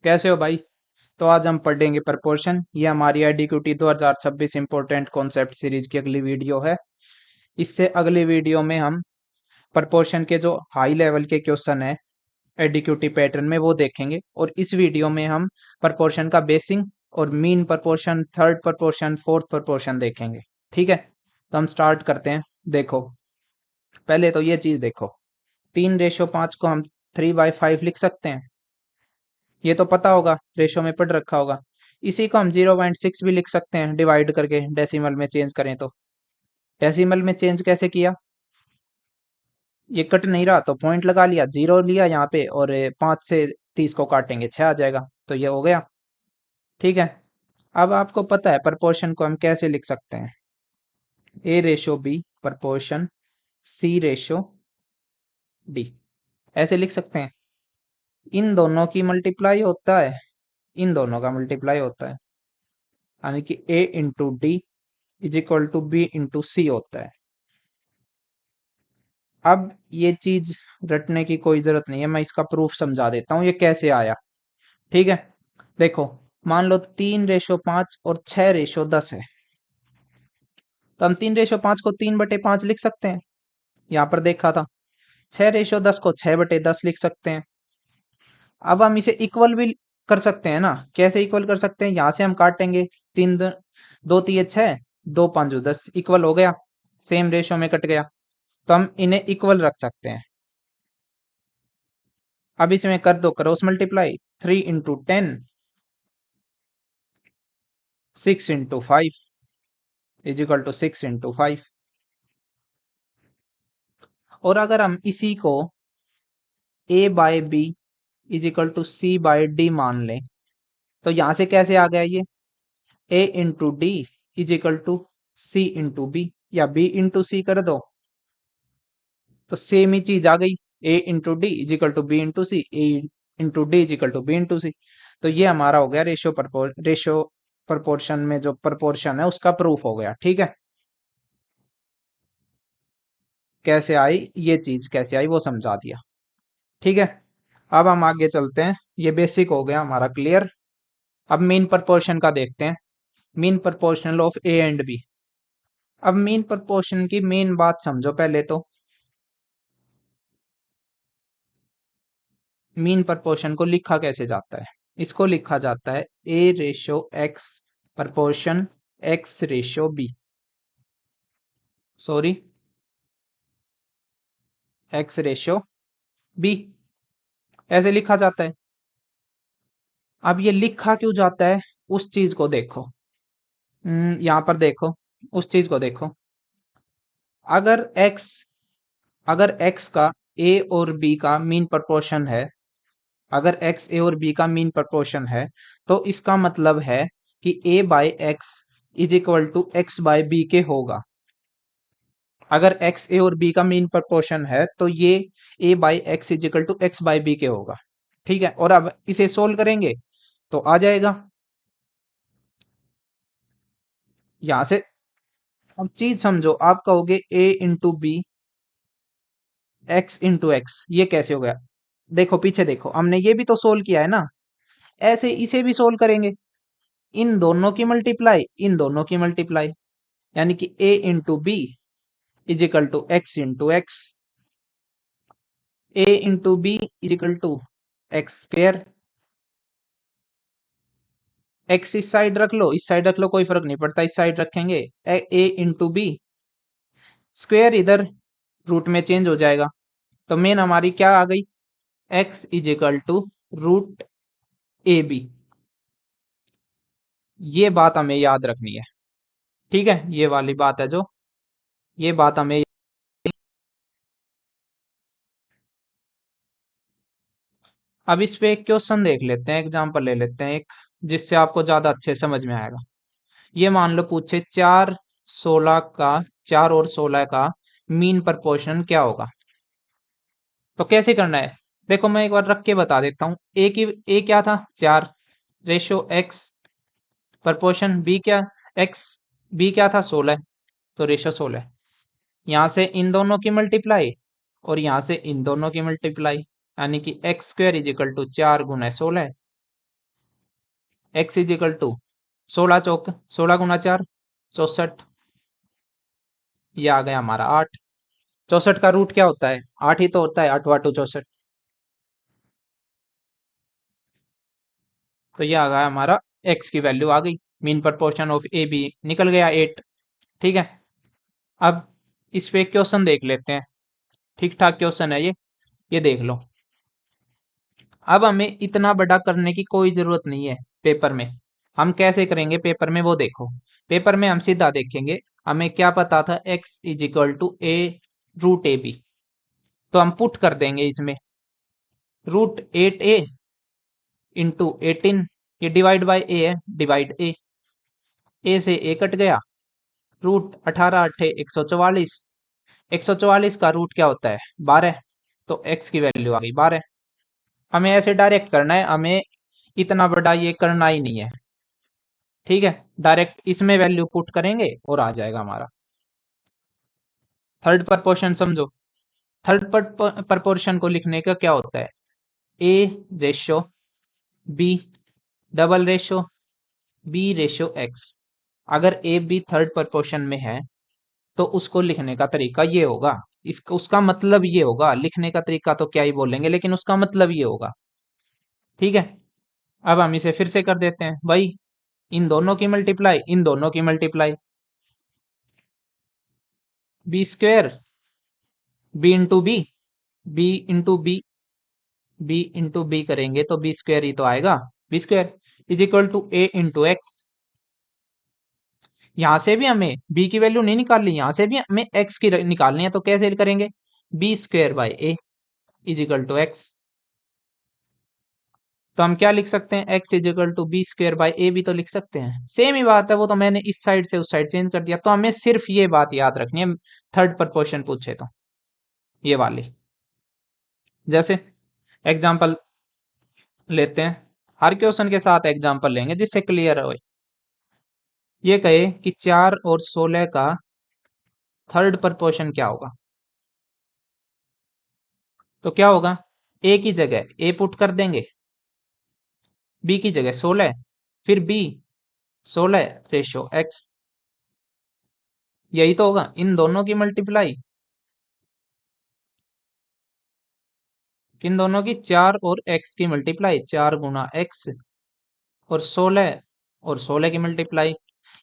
कैसे हो भाई। तो आज हम पढ़ेंगे प्रपोर्शन। ये हमारी IDQT 2026 इम्पोर्टेंट कॉन्सेप्ट सीरीज की अगली वीडियो है। इससे अगली वीडियो में हम प्रपोर्शन के जो हाई लेवल के क्वेश्चन है IDQT पैटर्न में वो देखेंगे, और इस वीडियो में हम प्रपोर्शन का बेसिक और mean proportion, third proportion, fourth proportion देखेंगे। ठीक है, तो हम स्टार्ट करते हैं। देखो, पहले तो ये चीज देखो, 3:5 को हम 3/5 लिख सकते हैं। ये तो पता होगा, रेशो में पढ़ रखा होगा। इसी को हम 0.6 भी लिख सकते हैं, डिवाइड करके डेसिमल में चेंज करें तो। डेसिमल में चेंज कैसे किया? ये कट नहीं रहा तो पॉइंट लगा लिया, जीरो लिया यहाँ पे, और 5 से 30 को काटेंगे 6 आ जाएगा, तो ये हो गया। ठीक है, अब आपको पता है प्रपोर्शन को हम कैसे लिख सकते हैं। A/B प्रपोर्शन C/D, ऐसे लिख सकते हैं। इन दोनों की मल्टीप्लाई होता है, इन दोनों का मल्टीप्लाई होता है, यानी कि A/D is equal to B/C होता है। अब ये चीज रटने की कोई जरूरत नहीं है, मैं इसका प्रूफ समझा देता हूँ ये कैसे आया। ठीक है, देखो, मान लो 3:5 और 6:10 है, तो हम 3:5 को 3/5 लिख सकते हैं, यहाँ पर देखा था। 6:10 को 6/10 लिख सकते हैं। अब हम इसे इक्वल भी कर सकते हैं ना। कैसे इक्वल कर सकते हैं? यहाँ से हम काटेंगे, 2 3 6, 2 5 10 इक्वल हो गया, सेम रेशो में कट गया, तो हम इन्हें इक्वल रख सकते हैं। अब इसमें कर दो cross multiply, 3 × 10, 6 × 5 is equal to 6 × 5। और अगर हम इसी को A/B is equal to C/D मान लें, तो यहां से कैसे आ गया ये? A × D is equal to C × B, या B × C कर दो तो सेम ही चीज आ गई। A × D is equal to B × C, A × D is equal to B × C। तो ये हमारा हो गया रेशो प्रपोर्शन में जो प्रपोर्शन है उसका प्रूफ हो गया। ठीक है, कैसे आई ये चीज, कैसे आई वो समझा दिया। ठीक है, अब हम आगे चलते हैं। ये बेसिक हो गया हमारा क्लियर। अब मीन प्रपोर्शन का देखते हैं, mean proportional of A and B। अब मीन प्रपोर्शन की मेन बात समझो पहले तो। मीन प्रपोर्शन को लिखा कैसे जाता है? इसको लिखा जाता है A/X proportion X/B, sorry, X/B, ऐसे लिखा जाता है। अब ये लिखा क्यों जाता है उस चीज को देखो। यहाँ पर देखो, उस चीज को देखो। अगर x अगर x का a और b का मीन प्रपोर्शन है, अगर x a और b का मीन प्रपोर्शन है, तो इसका मतलब है कि A/X is equal to X/B के होगा। अगर x a और b का मीन प्रपोर्शन है तो ये A/X is equal to X/B के होगा। ठीक है, और अब इसे सोल्व करेंगे तो आ जाएगा यहां से। अब चीज समझो, आप कहोगे A × B X × X, ये कैसे हो गया? देखो पीछे देखो, हमने ये भी तो सोल्व किया है ना। ऐसे इसे भी सोल्व करेंगे, इन दोनों की मल्टीप्लाई, इन दोनों की मल्टीप्लाई, यानी कि A × B is equal to X × X, A × B is equal to X²। X इस साइड रख लो, इस साइड रख लो, कोई फर्क नहीं पड़ता, इस साइड रखेंगे। A × B स्क्वेयर इधर रूट में चेंज हो जाएगा, तो मेन हमारी क्या आ गई? X is equal to √AB। ये बात हमें याद रखनी है। ठीक है, ये वाली बात है जो, ये बात हमें। अब इस पे एक क्वेश्चन देख लेते हैं, एग्जांपल ले लेते हैं एक, जिससे आपको ज्यादा अच्छे समझ में आएगा। ये मान लो पूछे 4 और 16 का मीन प्रपोर्शन क्या होगा। तो कैसे करना है? देखो मैं एक बार रख के बता देता हूँ। ए क्या था? 4 रेशो x प्रपोर्शन बी क्या? x, बी क्या था? 16, तो रेशो 16। यहाँ से इन दोनों की मल्टीप्लाई और यहाँ से इन दोनों की मल्टीप्लाई, यानी कि X² is equal to 4 × 16। X is equal to 16 चौक 16 गुना 4 64। ये आ गया हमारा 8। 64 का रूट क्या होता है? 8 ही तो होता है, 8 8 64। तो ये आ गया हमारा एक्स की वैल्यू आ गई। Mean proportion of A B निकल गया 8। ठीक है। अब इस पे क्वेश्चन देख लेते हैं। ठीक ठाक क्वेश्चन है ये देख लो। अब हमें इतना बड़ा करने की कोई जरूरत नहीं है पेपर में। हम कैसे करेंगे पेपर में वो देखो। पेपर में हम सीधा देखेंगे। हमें क्या पता था? x is equal to A root A B. तो हम पुट कर देंगे इसमें √8a इंटू 18। ये डिवाइड बाई ए है, डिवाइड ए से ए कट गया। रूट 18 8 144। 144 का रूट क्या होता है? 12। तो x की वैल्यू आ गई 12। हमें ऐसे डायरेक्ट करना है, हमें इतना बड़ा ये करना ही नहीं है। ठीक है, डायरेक्ट इसमें वैल्यू पुट करेंगे और आ जाएगा हमारा। थर्ड प्रपोर्शन समझो। थर्ड प्रपोर्शन को लिखने का क्या होता है? A ratio B double ratio B ratio X. अगर ए बी थर्ड प्रपोर्शन में है तो उसको लिखने का तरीका ये होगा। इसका उसका मतलब ये होगा। लिखने का तरीका तो क्या ही बोलेंगे, लेकिन उसका मतलब ये होगा। ठीक है। अब हम इसे फिर से कर देते हैं भाई। इन दोनों की मल्टीप्लाई, इन दोनों की multiply. B square B into B, B into B करेंगे तो बी स्क्वेयर ही तो आएगा। B square is equal to A into X. यहां से भी हमें बी की वैल्यू नहीं निकालनी, यहां से भी हमें एक्स की निकालनी है। तो कैसे करेंगे? B square by A is equal to X. तो हम क्या लिख सकते हैं? X is equal to B square by A भी तो लिख सकते हैं। सेम ही बात है, वो तो मैंने इस साइड से उस साइड चेंज कर दिया। तो हमें सिर्फ ये बात याद रखनी है थर्ड प्रपोर्शन पूछे तो, ये वाली। जैसे एग्जांपल लेते हैं। हर क्वेश्चन के साथ एग्जांपल लेंगे जिससे क्लियर हो। ये कहे कि 4 और 16 का थर्ड प्रपोर्शन क्या होगा? तो क्या होगा? ए की जगह ए पुट कर देंगे, बी की जगह 16, फिर बी 16 रेशो एक्स। यही तो होगा, इन दोनों की मल्टीप्लाई। किन दोनों की? 4 और एक्स की मल्टीप्लाई, 4 गुना एक्स और 16 और 16 की मल्टीप्लाई।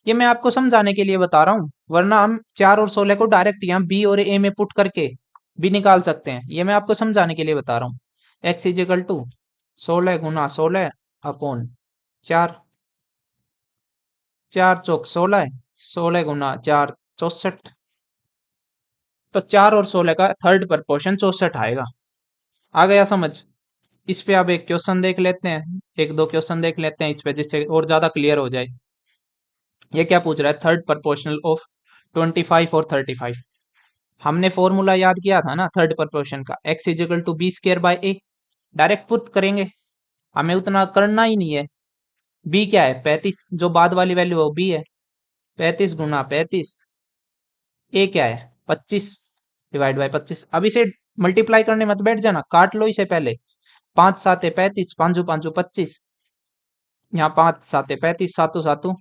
ये मैं आपको समझाने के लिए बता रहा हूँ, वरना हम 4 और 16 को डायरेक्ट यहाँ बी और ए में पुट करके भी निकाल सकते हैं। ये मैं आपको समझाने के लिए बता रहा हूँ। एक्स इज इक्वल टू 16 गुना 16 अपॉन 4। 4 चौक 16, 16 गुना 4 64। तो 4 और 16 का थर्ड प्रपोर्शन 64 आएगा। आ गया समझ? इस पे अब एक क्वेश्चन देख लेते हैं, एक दो क्वेश्चन देख लेते हैं इस पे, जिससे और ज्यादा क्लियर हो जाए। ये क्या पूछ रहा है? थर्ड प्रपोर्शनल ऑफ 25 और 35। हमने फॉर्मूला याद किया था ना थर्ड प्रपोर्शन का, X is equal to B square by A. Direct put करेंगे, हमें उतना करना ही नहीं है। बी क्या है? 35, जो बाद वाली वैल्यू है वो बी है। 35 गुना 35। ए क्या है? 25 डिवाइड बाई 25। अब इसे मल्टीप्लाई करने मत बैठ जाना, काट लो इसे पहले। 5 7 35, 5 5 25। यहाँ 5 7 35, सातों सातों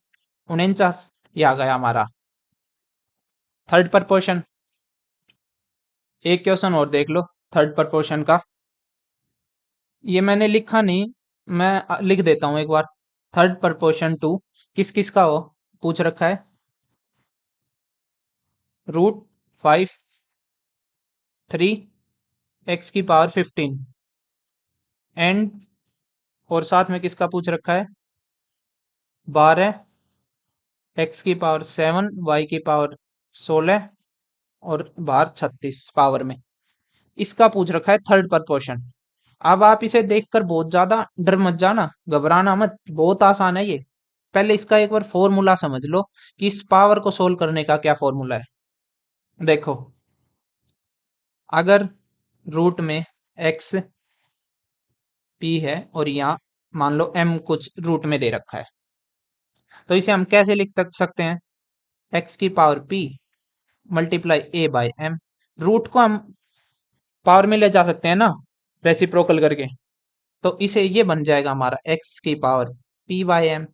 49। ये आ गया हमारा थर्ड प्रपोर्शन। एक क्वेश्चन और देख लो थर्ड प्रपोर्शन का। ये मैंने लिखा नहीं, मैं लिख देता हूं एक बार। थर्ड प्रपोर्शन टू किस किस का हो पूछ रखा है? √5 3 एक्स की पावर 15 एंड, और साथ में किसका पूछ रखा है? 12 एक्स की पावर 7 वाई की पावर 16 और बाहर 36 पावर में। इसका पूछ रखा है थर्ड प्रपोर्शन। अब आप इसे देखकर बहुत ज्यादा डर मत जाना, घबराना मत, बहुत आसान है ये। पहले इसका एक बार फॉर्मूला समझ लो कि इस पावर को सोल्व करने का क्या फॉर्मूला है। देखो, अगर रूट में एक्स पी है और यहाँ मान लो एम कुछ रूट में दे रखा है, तो इसे हम कैसे लिख सकते हैं? एक्स की power P multiply A by M. Root को हम पावर में ले जा सकते हैं ना, रेसिप्रोकल करके। तो इसे ये बन जाएगा हमारा एक्स की power P by M.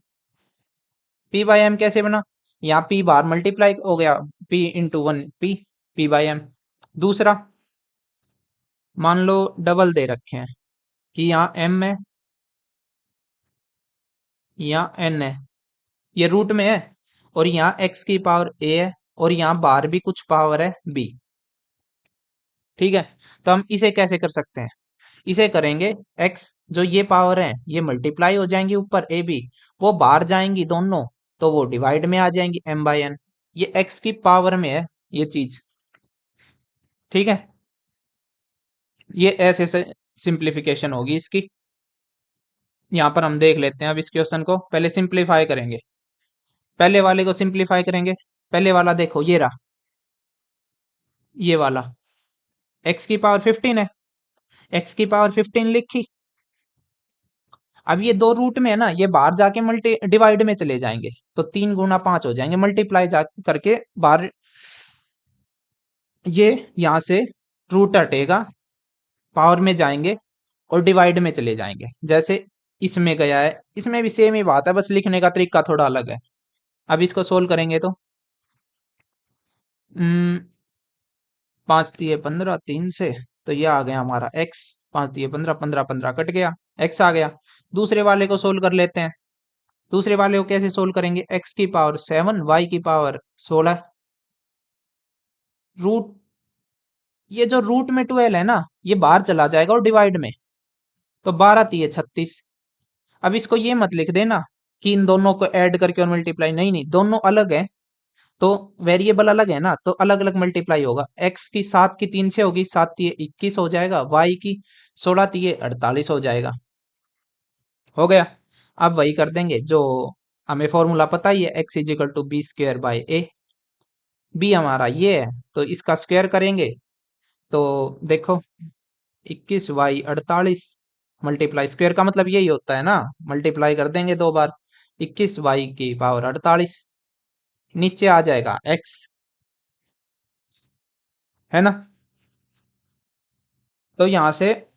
P by M कैसे बना? यहाँ पी बार मल्टीप्लाई हो गया, P into one P, P by M. दूसरा, मान लो डबल दे रखे हैं कि यहाँ एम है, यहाँ एन है, ये रूट में है, और यहाँ एक्स की पावर ए है, और यहाँ बाहर भी कुछ पावर है बी। ठीक है, तो हम इसे कैसे कर सकते हैं? इसे करेंगे, एक्स जो ये पावर है ये मल्टीप्लाई हो जाएंगी ऊपर ए बी, वो बाहर जाएंगी दोनों, तो वो डिवाइड में आ जाएंगी एम बाई एन। ये एक्स की पावर में है ये चीज। ठीक है, ये ऐसे से सिंप्लीफिकेशन होगी इसकी। यहाँ पर हम देख लेते हैं अब इस क्वेश्चन को, पहले सिंप्लीफाई करेंगे, पहले वाले को सिंप्लीफाई करेंगे। पहले वाला देखो ये रहा, ये वाला एक्स की पावर 15 है, एक्स की पावर 15 लिखी। अब ये दो रूट में है ना, ये बाहर जाके मल्टी डिवाइड में चले जाएंगे, तो 3 गुना 5 हो जाएंगे, मल्टीप्लाई जा करके बाहर, ये यहां से रूट हटेगा, पावर में जाएंगे और डिवाइड में चले जाएंगे, जैसे इसमें गया है, इसमें भी सेम ही बात है, बस लिखने का तरीका थोड़ा अलग है। अब इसको सोल्व करेंगे तो 5 × 3 = 15, 3 से, तो ये आ गया हमारा एक्स, 5 × 3 = 15, 15 15 कट गया, एक्स आ गया। दूसरे वाले को सोल्व कर लेते हैं। दूसरे वाले को कैसे सोल्व करेंगे? एक्स की पावर 7, वाई की पावर 16, रूट, ये जो रूट में 12 है ना, ये बाहर चला जाएगा और डिवाइड में, तो 12 × 3 = 36। अब इसको ये मत लिख देना कि इन दोनों को ऐड करके और मल्टीप्लाई, नहीं नहीं, दोनों अलग है, तो वेरिएबल अलग है ना, तो अलग अलग मल्टीप्लाई होगा। एक्स की 7 की 3 से होगी, 7 × 3 = 21 हो जाएगा, वाई की 16 × 3 = 48 हो जाएगा। हो गया। अब वही कर देंगे जो हमें फॉर्मूला पता ही है, X is equal to B square by A. B हमारा ये है, तो इसका स्क्वायर करेंगे, तो देखो 21y 48, मल्टीप्लाई, स्क्वायर का मतलब यही होता है ना, मल्टीप्लाई कर देंगे 2 बार, 21y की पावर 48, नीचे आ जाएगा x, है ना, तो यहां से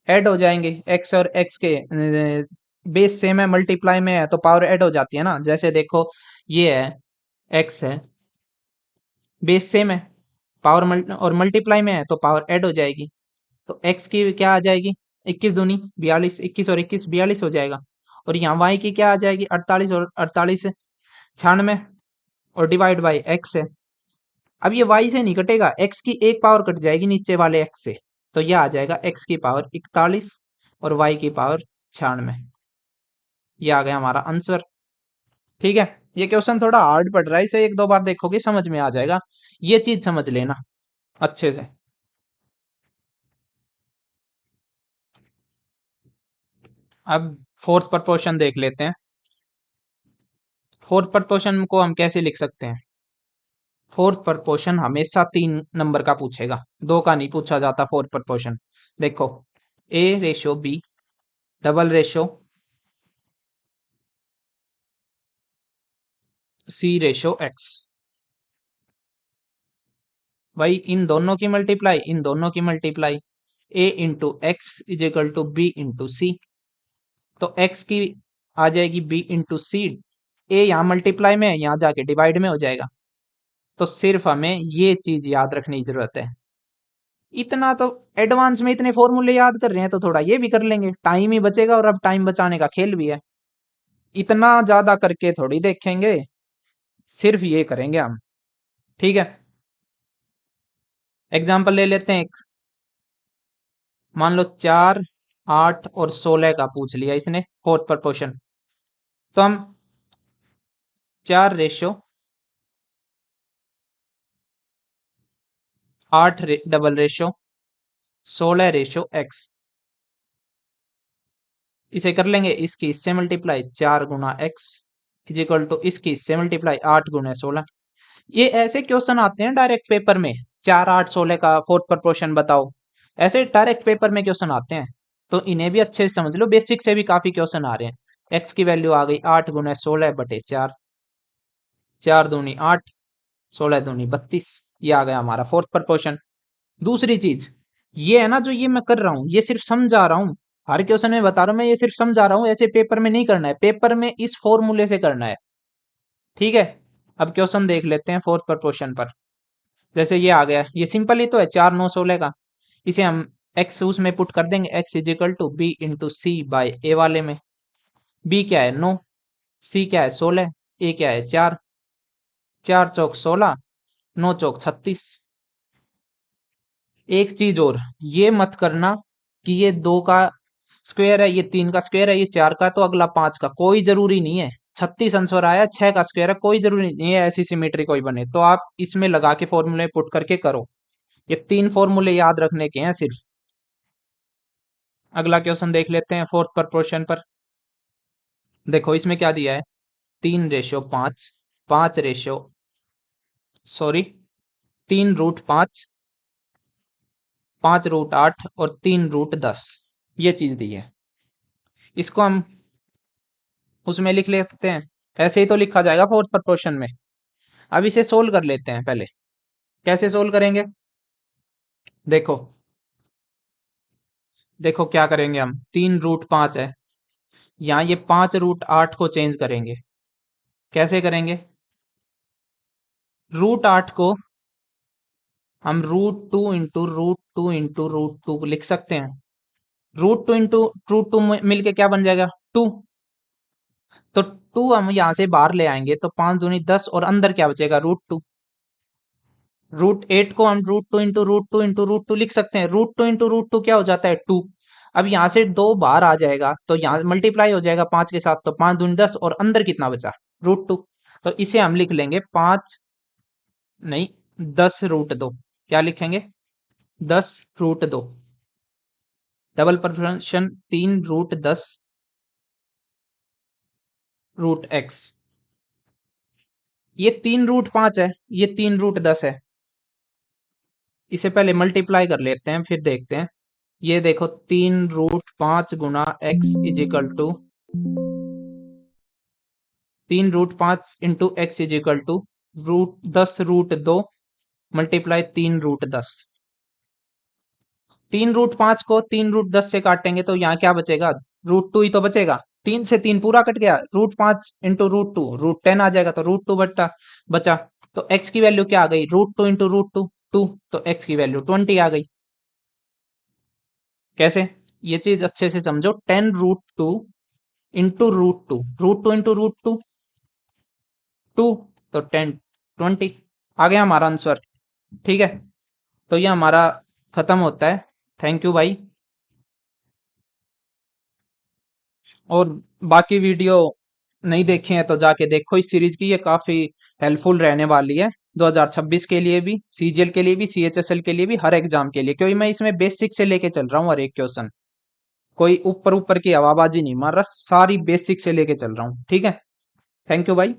ऐड हो जाएंगे x और x के, बेस सेम है, मल्टीप्लाई में है, तो पावर ऐड हो जाती है ना, जैसे देखो ये है, x है, बेस सेम है, पावर और मल्टीप्लाई में है, तो पावर ऐड हो जाएगी, तो x की क्या आ जाएगी, 21 दूनी 42, 21 और 21 42 हो जाएगा, और यहाँ y की क्या आ जाएगी, 48 और 48 96, और डिवाइड बाई x है। अब ये y से नहीं कटेगा, x की एक पावर कट जाएगी नीचे वाले x से, तो यह आ जाएगा x की पावर 41 और y की पावर 96। ये आ गया हमारा आंसर। ठीक है, ये क्वेश्चन थोड़ा हार्ड पड़ रहा है, इसे 1 2 बार देखोगे समझ में आ जाएगा, ये चीज समझ लेना अच्छे से। अब फोर्थ प्रपोर्शन देख लेते हैं। फोर्थ प्रपोर्शन को हम कैसे लिख सकते हैं? फोर्थ प्रपोर्शन हमेशा 3 नंबर का पूछेगा, 2 का नहीं पूछा जाता फोर्थ प्रपोर्शन। देखो, A/B डबल रेशो C/X, भाई इन दोनों की मल्टीप्लाई, इन दोनों की multiply, A × X = B × C, तो x की आ जाएगी B × C, ए यहाँ मल्टीप्लाई में है, यहाँ जाके डिवाइड में हो जाएगा, तो सिर्फ हमें ये चीज याद रखने की जरूरत है। इतना तो एडवांस में इतने फॉर्मूले याद कर रहे हैं, तो थोड़ा ये भी कर लेंगे, टाइम ही बचेगा, और अब टाइम बचाने का खेल भी है, इतना ज्यादा करके थोड़ी देखेंगे, सिर्फ ये करेंगे हम। ठीक है, एग्जाम्पल ले लेते हैं एक, मान लो 4, 8 और 16 का पूछ लिया इसने फोर्थ प्रपोर्शन, तो हम 4/8 डबल रेशो 16/x, इसे कर लेंगे, इसकी इससे मल्टीप्लाई 4 × x = इसकी इससे मल्टीप्लाई 8 × 16। ये ऐसे क्वेश्चन आते हैं डायरेक्ट पेपर में, 4 8 16 का फोर्थ प्रपोर्शन बताओ, ऐसे डायरेक्ट पेपर में क्वेश्चन आते हैं, तो इन्हें भी अच्छे से समझ लो, बेसिक से भी काफी क्वेश्चन आ रहे हैं। x की वैल्यू आ गई 8 × 16/4, 4 दूनी 8, 16 दूनी 32, ये आ गया हमारा फोर्थ प्रपोर्शन। दूसरी चीज ये है ना, जो ये मैं कर रहा हूं, ये सिर्फ समझा रहा हूं, हर क्वेश्चन में बता रहा हूँ मैं, ये सिर्फ समझा रहा हूँ, ऐसे पेपर में नहीं करना है, पेपर में इस फॉर्मूले से करना है। ठीक है, अब क्वेश्चन देख लेते हैं फोर्थ प्रपोर्शन पर। जैसे ये आ गया, ये सिंपल ही तो है, 4 9 16 का। इसे हम एक्स उसमें पुट कर देंगे, X is equal to B into C by A वाले में। बी क्या है 9, सी क्या है 16, ए क्या है 4, 4 चौक 16, 9 चौक 36। एक चीज और, ये मत करना कि ये 2 का स्क्वायर है, ये 3 का स्क्वायर है, ये 4 का तो अगला 5 का, कोई जरूरी नहीं है। 36 आंसर आया, 6 का स्क्वायर है, कोई जरूरी नहीं है ऐसी सिमेट्री कोई बने, तो आप इसमें लगा के फॉर्मूले पुट करके करो। ये 3 फॉर्मूले याद रखने के हैं सिर्फ। अगला क्वेश्चन देख लेते हैं फोर्थ प्रपोर्शन पर। देखो इसमें क्या दिया है, 3:5, 5 सॉरी 3√5, 5√8 और 3√10, ये चीज दी है। इसको हम उसमें लिख लेते हैं, ऐसे ही तो लिखा जाएगा फोर्थ प्रपोर्शन में। अब इसे सोल्व कर लेते हैं पहले। कैसे सोल्व करेंगे, देखो देखो क्या करेंगे हम, 3√5 है, यहाँ ये 5√8 को चेंज करेंगे। कैसे करेंगे, √8 को हम √2 इंटू √2 इंटू √2 लिख सकते हैं। √2 इंटू √2 मिलके क्या बन जाएगा 2, तो 2 हम यहाँ से बाहर ले आएंगे तो 5 दूनी 10 और अंदर क्या बचेगा √2। √8 को हम √2 इंटू √2 इंटू √2 लिख सकते हैं, √2 इंटू √2 क्या हो जाता है 2। अब यहाँ से 2 बाहर आ जाएगा तो यहाँ मल्टीप्लाई हो जाएगा 5 के साथ, तो 5 दूनी 10 और अंदर कितना बचा √2। तो इसे हम लिख लेंगे 5 नहीं 10√2, क्या लिखेंगे 10√2। Double proportion 3√10 √x। ये 3√5 है, ये 3√10 है, इसे पहले मल्टीप्लाई कर लेते हैं फिर देखते हैं। ये देखो 3√5 गुना x is equal to 3√5 into x is equal to √10√2 multiply 3√10। 3√5 को 3√10 से काटेंगे तो यहाँ क्या बचेगा √2 ही तो बचेगा, 3 से 3 पूरा कट गया, √5 इंटू √2 √10 आ जाएगा, तो √2 बचा। तो x की वैल्यू क्या आ गई, √2 इंटू √2 2, तो x की वैल्यू 20 आ गई। कैसे, ये चीज अच्छे से समझो, 10√2 इंटू √2 इंटू √2 2, तो 10 20 आ गया हमारा आंसर। ठीक है, तो ये हमारा खत्म होता है। थैंक यू भाई। और बाकी वीडियो नहीं देखे हैं तो जाके देखो इस सीरीज की, ये काफी हेल्पफुल रहने वाली है 2026 के लिए भी, सीजीएल के लिए भी, सीएचएसएल के लिए भी, हर एग्जाम के लिए, क्योंकि मैं इसमें बेसिक से लेके चल रहा हूँ हर एक क्वेश्चन। कोई ऊपर ऊपर की हवाबाजी नहीं मार रहा, सारी बेसिक से लेके चल रहा हूँ। ठीक है, थैंक यू भाई।